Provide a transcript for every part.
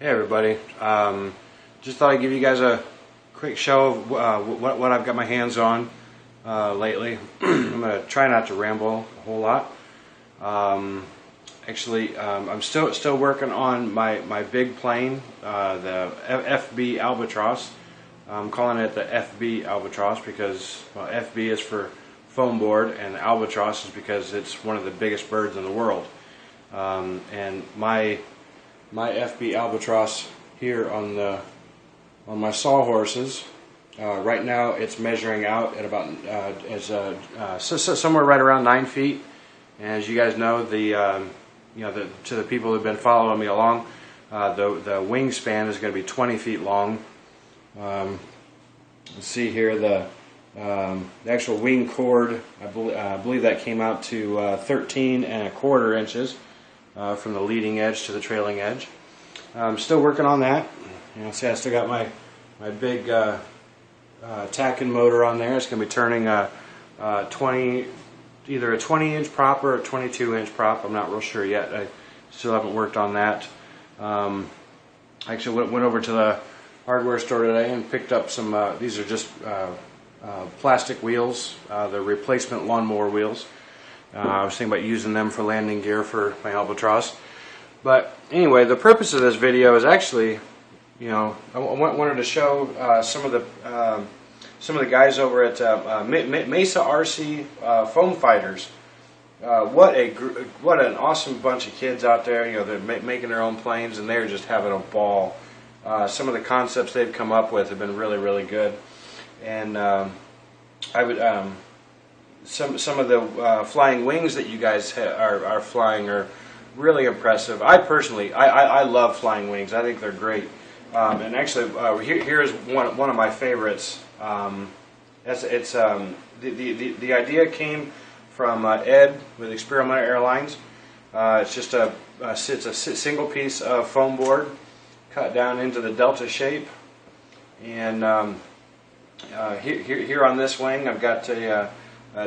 Hey everybody, just thought I'd give you guys a quick show of what I've got my hands on lately. I'm going to try not to ramble a whole lot. I'm still working on my big plane, the FB Albatross. I'm calling it the FB Albatross because, well, FB is for foam board and Albatross is because it's one of the biggest birds in the world. And my FB Albatross here on my sawhorses, right now it's measuring out at about somewhere right around 9 feet. And as you guys know, to the people who've been following me along, the wingspan is going to be 20 feet long. Let's see here, the actual wing cord, I believe that came out to 13¼ inches. From the leading edge to the trailing edge. I'm still working on that. See, I still got my big tacking motor on there. It's going to be turning either a 20-inch prop or a 22-inch prop. I'm not real sure yet. I still haven't worked on that. I actually went over to the hardware store today and picked up some. These are just plastic wheels, the replacement lawnmower wheels. I was thinking about using them for landing gear for my Albatross. But anyway, the purpose of this video is actually, I wanted to show some of the guys over at MESArcFF Foam Fighters. What an awesome bunch of kids out there. They're making their own planes and they're just having a ball. Some of the concepts they've come up with have been really, really good. And some of the flying wings that you guys are flying are really impressive. I love flying wings. I think they're great. And actually, here's one of my favorites. The idea came from Ed with Experimental Airlines. It's just a single piece of foam board cut down into the delta shape. And here on this wing, I've got a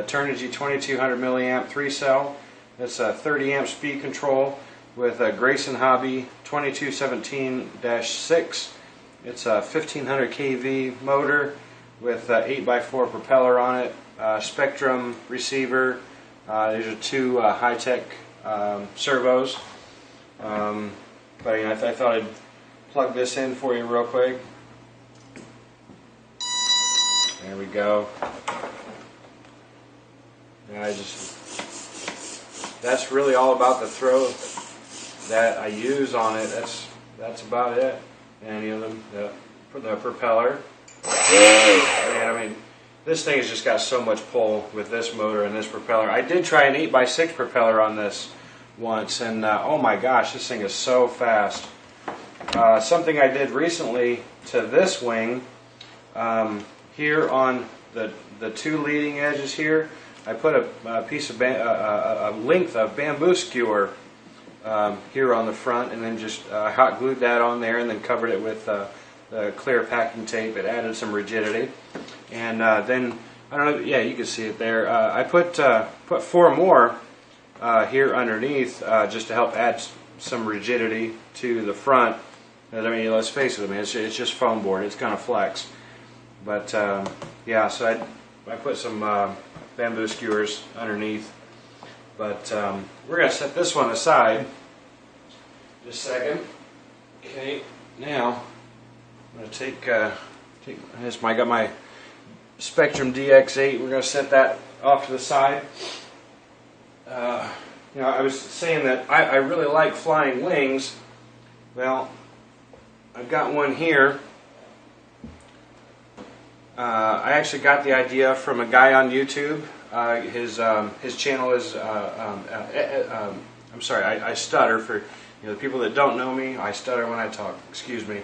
Turnigy 2200 milliamp 3-cell. It's a 30 amp speed control with a Grayson Hobby 2217-6. It's a 1500 kV motor with 8x4 propeller on it. Spectrum receiver. These are two high-tech servos. But I thought I'd plug this in for you real quick. There we go. That's really all about the throw that I use on it. That's about it. And the propeller. And this thing has just got so much pull with this motor and this propeller. I did try an 8x6 propeller on this once, and oh my gosh, this thing is so fast. Something I did recently to this wing, here on the two leading edges here, I put a piece of a length of bamboo skewer here on the front, and then just hot glued that on there, and then covered it with the clear packing tape. It added some rigidity, and then I don't know. Yeah, you can see it there. I put 4 more here underneath just to help add some rigidity to the front. Let's face it. It's just foam board. It's gonna flex, but yeah. So I put some bamboo skewers underneath, but we're going to set this one aside just a second. Okay, now I'm going to take I got my Spectrum DX8. We're going to set that off to the side. I was saying that I really like flying wings. Well, I've got one here. I actually got the idea from a guy on YouTube. His channel is I'm sorry, I stutter for the people that don't know me. I stutter when I talk. Excuse me.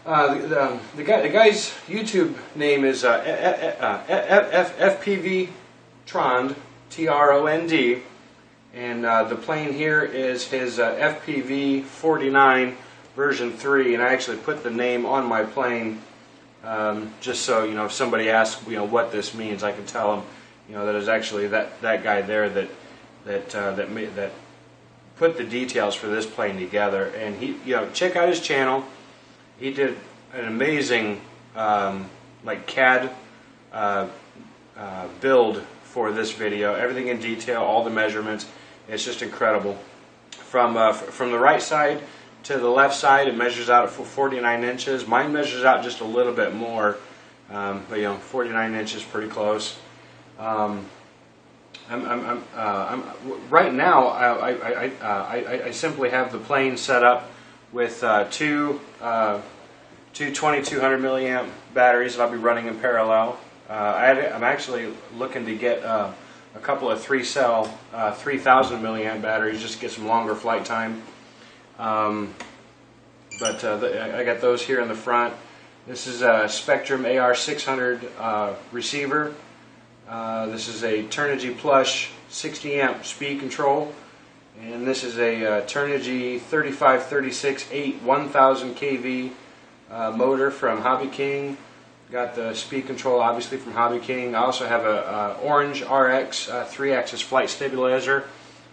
The guy's YouTube name is FPVTrond, TROND, and the plane here is his FPV49 version 3, and I actually put the name on my plane. Just so if somebody asks what this means, I can tell them that it's actually that guy there that put the details for this plane together. And he, check out his channel. He did an amazing like CAD build for this video. Everything in detail, all the measurements. It's just incredible. From the right side to the left side, it measures out at 49 inches. Mine measures out just a little bit more, but 49 inches, pretty close. Right now, I simply have the plane set up with two 2200 milliamp batteries that I'll be running in parallel. I'm actually looking to get a couple of 3-cell 3000 milliamp batteries just to get some longer flight time. I got those here in the front. This is a Spectrum AR600 receiver. This is a Turnigy Plush 60 amp speed control, and this is a Turnigy 3536-8 1000 kV motor from Hobby King. Got the speed control obviously from Hobby King. I also have a Orange RX 3-axis flight stabilizer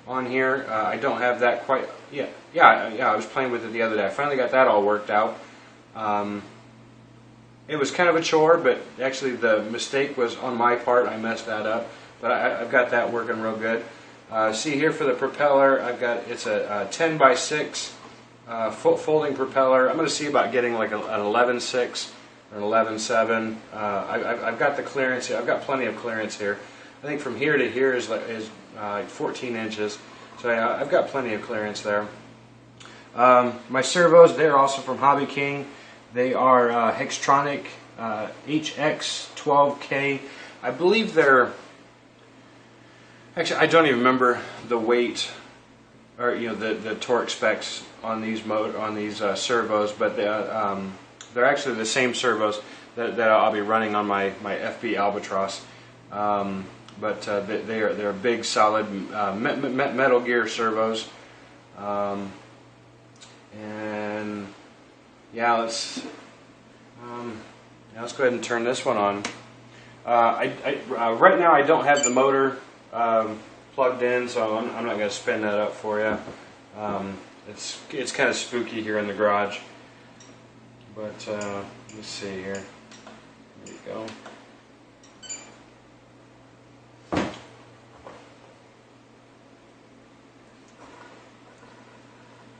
on here. I don't have that quite yet. Yeah, I was playing with it the other day. I finally got that all worked out. It was kind of a chore, but actually the mistake was on my part. I messed that up, but I've got that working real good. See here for the propeller, it's a 10x6 folding propeller. I'm going to see about getting like an 11.6 or an 11.7. I've got the clearance here. I've got plenty of clearance here. I think from here to here is like 14 inches. So yeah, I've got plenty of clearance there. My servos, they're also from Hobby King. They are Hextronic HX12K. I believe they're, actually I don't even remember the weight or the torque specs on these servos, but they're actually the same servos that I'll be running on my FB Albatross. They're big, solid Metal Gear servos. And yeah, let's go ahead and turn this one on. Right now I don't have the motor plugged in, so I'm not going to spin that up for you. It's kind of spooky here in the garage. But let's see here. There you go.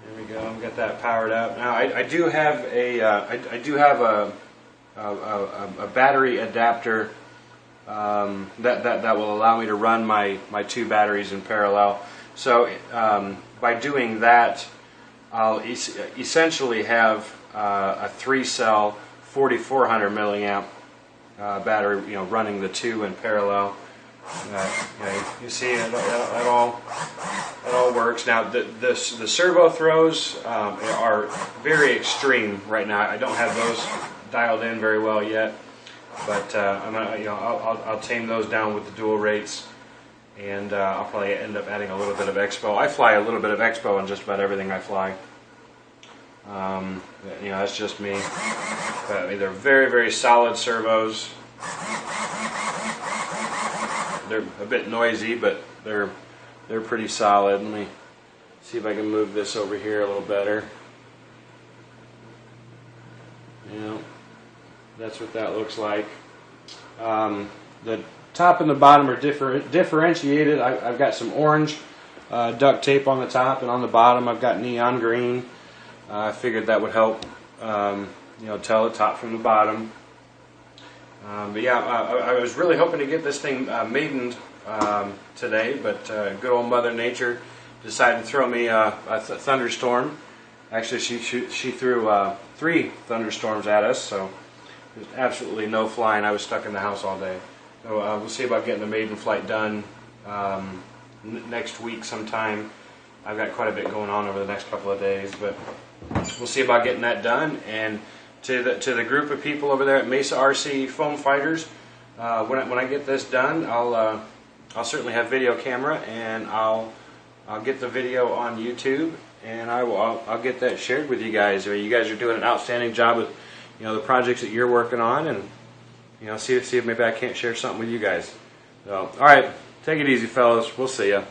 There we go. I've got that powered up. Now I do have a battery adapter that will allow me to run my 2 batteries in parallel. So by doing that, I'll essentially have a 3-cell 4400 milliamp battery, running the 2 in parallel. You see it all works. Now the servo throws are very extreme right now. I don't have those dialed in very well yet, but I'll tame those down with the dual rates, and I'll probably end up adding a little bit of expo. I fly a little bit of expo on just about everything I fly. That's just me. But they're very, very solid servos. They're a bit noisy, but they're pretty solid. Let me see if I can move this over here a little better. That's what that looks like. The top and the bottom are differentiated. I've got some orange duct tape on the top, and on the bottom I've got neon green. I figured that would help, tell the top from the bottom. But yeah, I was really hoping to get this thing maidened today, but good old Mother Nature decided to throw me a thunderstorm. Actually, she threw 3 thunderstorms at us, so there's absolutely no flying. I was stuck in the house all day. So we'll see about getting the maiden flight done next week sometime. I've got quite a bit going on over the next couple of days, but we'll see about getting that done. And to the group of people over there at MESArcFF Foam Fighters, when I get this done, I'll certainly have video camera, and I'll get the video on YouTube, and I'll get that shared with you guys. You guys are doing an outstanding job with the projects that you're working on, and see if maybe I can't share something with you guys. So, all right, take it easy, fellas. We'll see ya.